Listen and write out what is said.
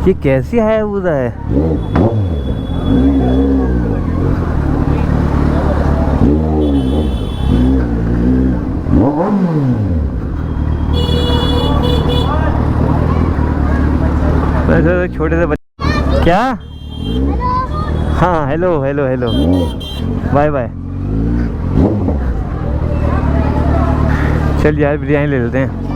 ये कैसी हायाबुसा है? छोटे से बच्चे क्या? हाँ hello hello hello bye bye. चल यार बिरयानी ले लेते हैं।